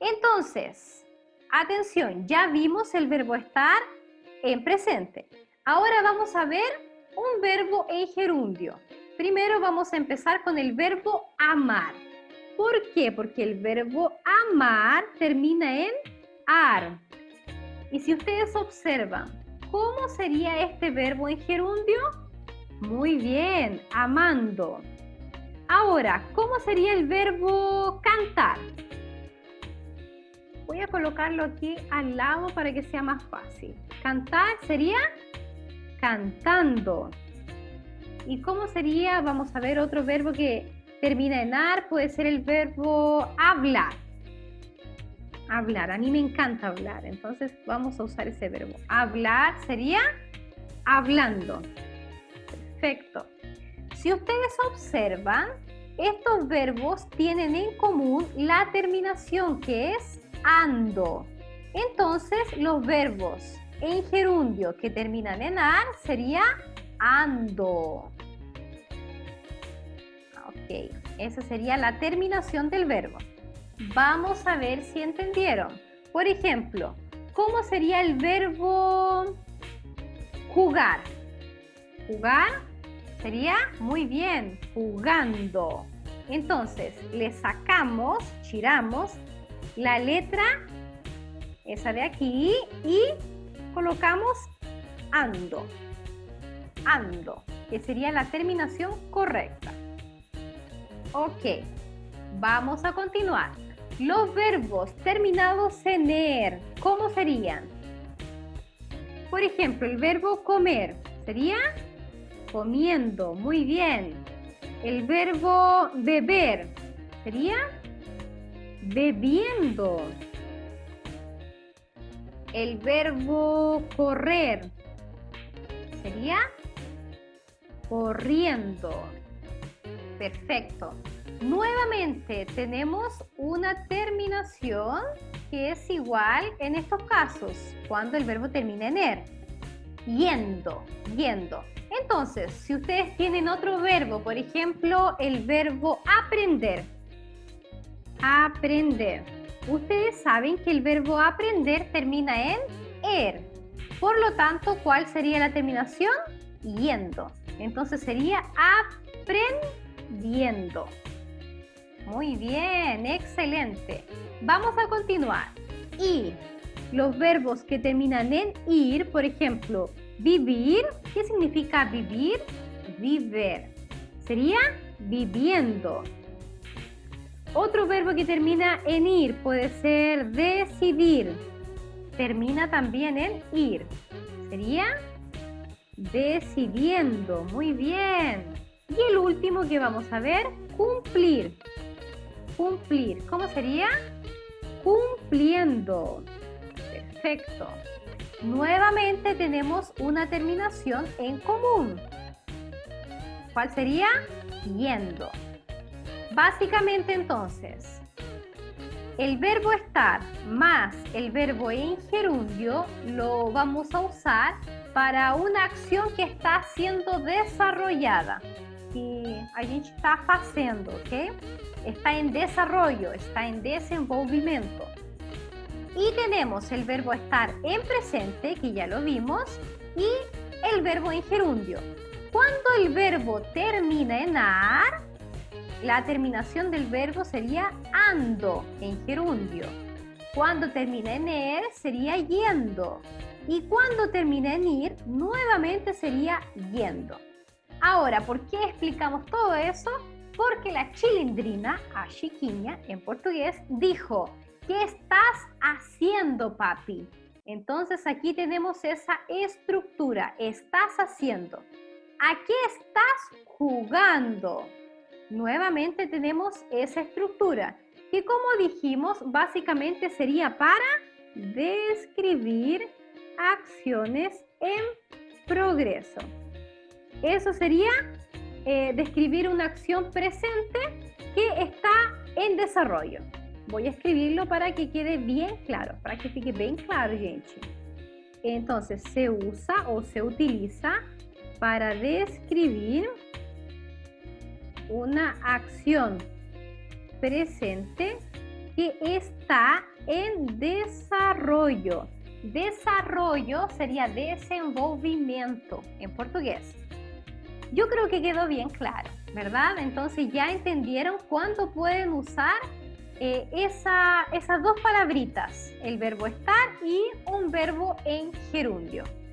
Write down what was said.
Entonces, atención, ya vimos el verbo estar en presente. Ahora vamos a ver un verbo en gerundio. Primero vamos a empezar con el verbo amar. ¿Por qué? Porque el verbo amar termina en ar. Y si ustedes observan, ¿cómo sería este verbo en gerundio? Muy bien, amando. Ahora, ¿cómo sería el verbo cantar? Voy a colocarlo aquí al lado para que sea más fácil. Cantar sería cantando. ¿Y cómo sería? Vamos a ver otro verbo que termina en ar, puede ser el verbo hablar. Hablar, a mí me encanta hablar, entonces vamos a usar ese verbo. Hablar sería hablando. Perfecto. Si ustedes observan, estos verbos tienen en común la terminación que es ando. Entonces, los verbos en gerundio que terminan en ar sería ando. Ok, esa sería la terminación del verbo. Vamos a ver si entendieron. Por ejemplo, ¿cómo sería el verbo jugar? Jugar sería muy bien, jugando. Entonces, le sacamos, tiramos la letra, esa de aquí, y colocamos ando. Ando, que sería la terminación correcta. Ok, vamos a continuar. Los verbos terminados en er, ¿cómo serían? Por ejemplo, el verbo comer sería comiendo, muy bien. El verbo beber sería bebiendo. El verbo correr sería corriendo. Perfecto. Nuevamente tenemos una terminación que es igual en estos casos, cuando el verbo termina en er. Yendo, yendo. Entonces, si ustedes tienen otro verbo, por ejemplo, el verbo aprender. Aprender. Ustedes saben que el verbo aprender termina en er. Por lo tanto, ¿cuál sería la terminación? Yendo. Entonces sería aprendiendo. Muy bien, excelente. Vamos a continuar. Ir. Los verbos que terminan en ir, por ejemplo, vivir. ¿Qué significa vivir? Viver. Sería viviendo. Otro verbo que termina en ir puede ser decidir. Termina también en ir. Sería decidiendo. Muy bien. Y el último que vamos a ver, cumplir. Cumplir. ¿Cómo sería? Cumpliendo. Perfecto. Nuevamente tenemos una terminación en común. ¿Cuál sería? Yendo. Básicamente entonces, el verbo estar más el verbo en gerundio lo vamos a usar para una acción que está siendo desarrollada. Que a gente está fazendo, ¿ok? Está en desarrollo, está en desenvolvimiento. Y tenemos el verbo estar en presente, que ya lo vimos, y el verbo en gerundio. Cuando el verbo termina en ar, la terminación del verbo sería ando en gerundio. Cuando termina en er, sería yendo. Y cuando termina en ir, nuevamente sería yendo. Ahora, ¿por qué explicamos todo eso? Porque la chilindrina, a chiquinha en portugués, dijo: ¿qué estás haciendo, papi? Entonces aquí tenemos esa estructura. Estás haciendo. ¿A qué estás jugando? Nuevamente tenemos esa estructura, que como dijimos, básicamente sería para describir acciones en progreso. Eso sería describir una acción presente que está en desarrollo. Voy a escribirlo para que quede bien claro, para que fique bien claro, gente. Entonces, se usa o se utiliza para describir una acción presente que está en desarrollo. Desarrollo sería desenvolvimento en portugués. Yo creo que quedó bien claro, ¿verdad? Entonces ya entendieron cuándo pueden usar esas dos palabritas, el verbo estar y un verbo en gerundio.